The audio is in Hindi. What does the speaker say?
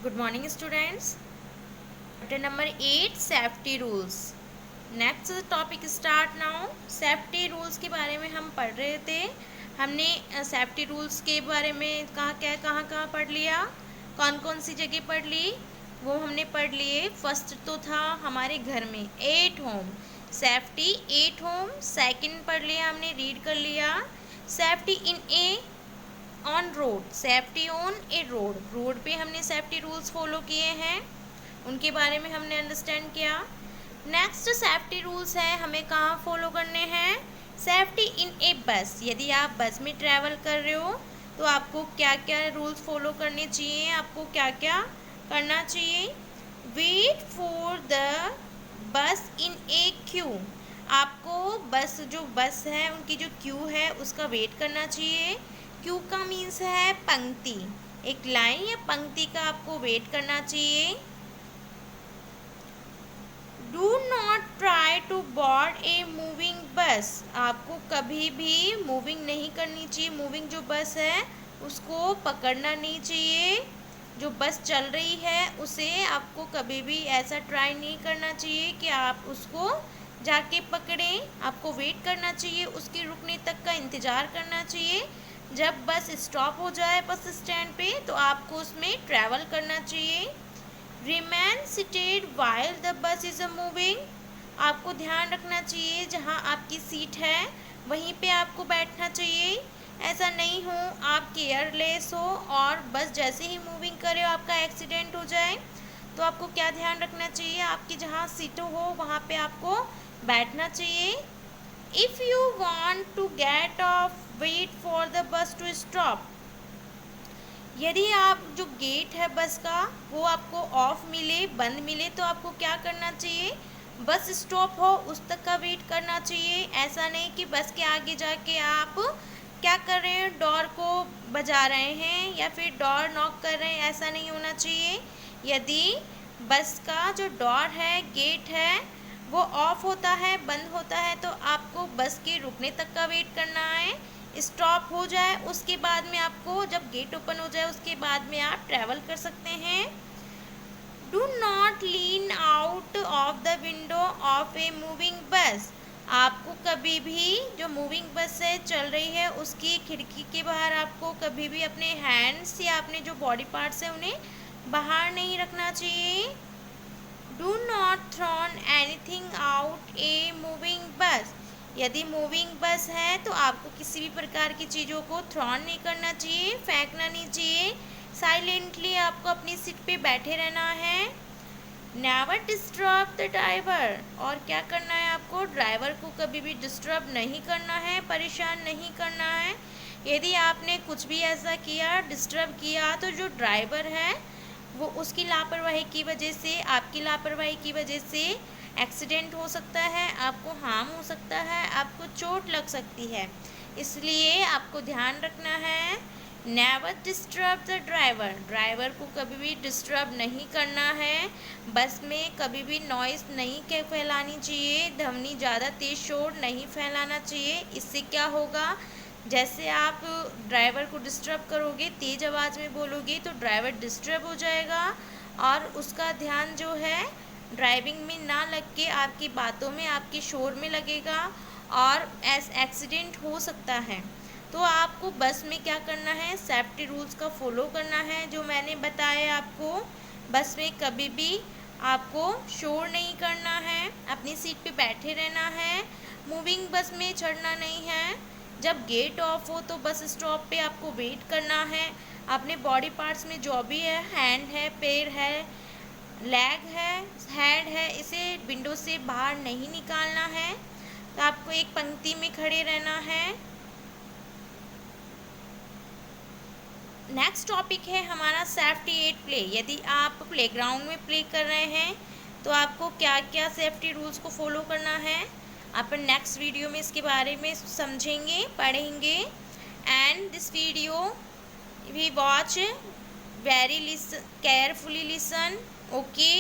Good morning, students. Chapter number 8, Safety Rules. Next topic start now. Safety rules के बारे में हम पढ़ रहे थे. हमने सेफ्टी रूल्स के बारे में कहाँ पढ़ लिया, कौन कौन सी जगह पढ़ ली, वो हमने पढ़ लिए. फर्स्ट तो था हमारे घर में, at home, safety at home. Second पढ़ लिया हमने, रीड कर लिया, safety in A on road, safety on A road. Road पे हमने सेफ्टी रूल्स फॉलो किए हैं, उनके बारे में हमने अंडरस्टैंड किया. नेक्स्ट सेफ्टी रूल्स है हमें कहाँ फॉलो करने हैं. सेफ्टी इन ए बस, यदि आप बस में ट्रैवल कर रहे हो तो आपको क्या क्या रूल्स फॉलो करने चाहिए, आपको क्या क्या करना चाहिए. वेट फॉर द बस इन ए क्यू, आपको बस है उनकी जो क्यू है उसका वेट करना चाहिए. क्यू का मीन्स है पंक्ति, एक लाइन या पंक्ति का आपको वेट करना चाहिए. Do not try to board a moving bus, आपको कभी भी मूविंग नहीं करनी चाहिए. मूविंग जो बस है उसको पकड़ना नहीं चाहिए. जो बस चल रही है उसे आपको कभी भी ऐसा ट्राई नहीं करना चाहिए कि आप उसको जाके पकड़ें. आपको वेट करना चाहिए, उसके रुकने तक का इंतज़ार करना चाहिए. जब बस स्टॉप हो जाए बस स्टैंड पे तो आपको उसमें ट्रैवल करना चाहिए. Remain seated while the bus is moving, आपको ध्यान रखना चाहिए जहाँ आपकी सीट है वहीं पे आपको बैठना चाहिए. ऐसा नहीं हो आप केयरलेस हो और बस जैसे ही मूविंग करे आपका एक्सीडेंट हो जाए. तो आपको क्या ध्यान रखना चाहिए, आपकी जहाँ सीट हो वहाँ पे आपको बैठना चाहिए. If you want to get off wait for the bus to stop, यदि आप जो गेट है बस का वो आपको ऑफ मिले, बंद मिले, तो आपको क्या करना चाहिए, बस स्टॉप हो उस तक का वेट करना चाहिए. ऐसा नहीं कि बस के आगे जाके आप क्या कर रहे हैं, डोर को बजा रहे हैं या फिर डोर नॉक कर रहे हैं, ऐसा नहीं होना चाहिए. यदि बस का जो डोर है, गेट है, वो ऑफ होता है, बंद होता है, तो आपको बस के रुकने तक का वेट करना है. स्टॉप हो जाए उसके बाद में आपको, जब गेट ओपन हो जाए उसके बाद में आप ट्रैवल कर सकते हैं. Do not lean out of the window of A moving bus, आपको कभी भी जो मूविंग बस है चल रही है उसकी खिड़की के बाहर आपको कभी भी अपने हैंड्स या अपने जो बॉडी पार्ट्स हैं उन्हें बाहर नहीं रखना चाहिए. Do not thrown anything out a moving bus, यदि मूविंग बस है तो आपको किसी भी प्रकार की चीज़ों को थ्रोन नहीं करना चाहिए, फेंकना नहीं चाहिए. साइलेंटली आपको अपनी सीट पे बैठे रहना है. नेवर डिस्टर्ब द ड्राइवर, और क्या करना है आपको, ड्राइवर को कभी भी डिस्टर्ब नहीं करना है, परेशान नहीं करना है. यदि आपने कुछ भी ऐसा किया, डिस्टर्ब किया, तो जो ड्राइवर है वो उसकी लापरवाही की वजह से, आपकी लापरवाही की वजह से एक्सीडेंट हो सकता है, आपको हार्म हो सकता है, आपको चोट लग सकती है. इसलिए आपको ध्यान रखना है, never disturb the driver, driver को कभी भी डिस्टर्ब नहीं करना है. बस में कभी भी नॉइज़ नहीं फैलानी चाहिए, ध्वनि ज़्यादा तेज़ शोर नहीं फैलाना चाहिए. इससे क्या होगा, जैसे आप ड्राइवर को डिस्टर्ब करोगे, तेज़ आवाज़ में बोलोगे तो ड्राइवर डिस्टर्ब हो जाएगा और उसका ध्यान जो है ड्राइविंग में ना लग के आपकी बातों में, आपके शोर में लगेगा और एक्सीडेंट हो सकता है. तो आपको बस में क्या करना है, सेफ्टी रूल्स का फॉलो करना है जो मैंने बताया आपको. बस में कभी भी आपको शोर नहीं करना है, अपनी सीट पे बैठे रहना है, मूविंग बस में चढ़ना नहीं है. जब गेट ऑफ हो तो बस स्टॉप पे आपको वेट करना है. अपने बॉडी पार्ट्स में जो भी है, हैंड है, पैर है, लेग है, हेड है, इसे विंडो से बाहर नहीं निकालना है. तो आपको एक पंक्ति में खड़े रहना है. नेक्स्ट टॉपिक है हमारा सेफ्टी एट प्ले. यदि आप प्लेग्राउंड में प्ले कर रहे हैं तो आपको क्या क्या सेफ्टी रूल्स को फॉलो करना है, अपन नेक्स्ट वीडियो में इसके बारे में समझेंगे, पढ़ेंगे. And this video we watch very carefully listen. Okay.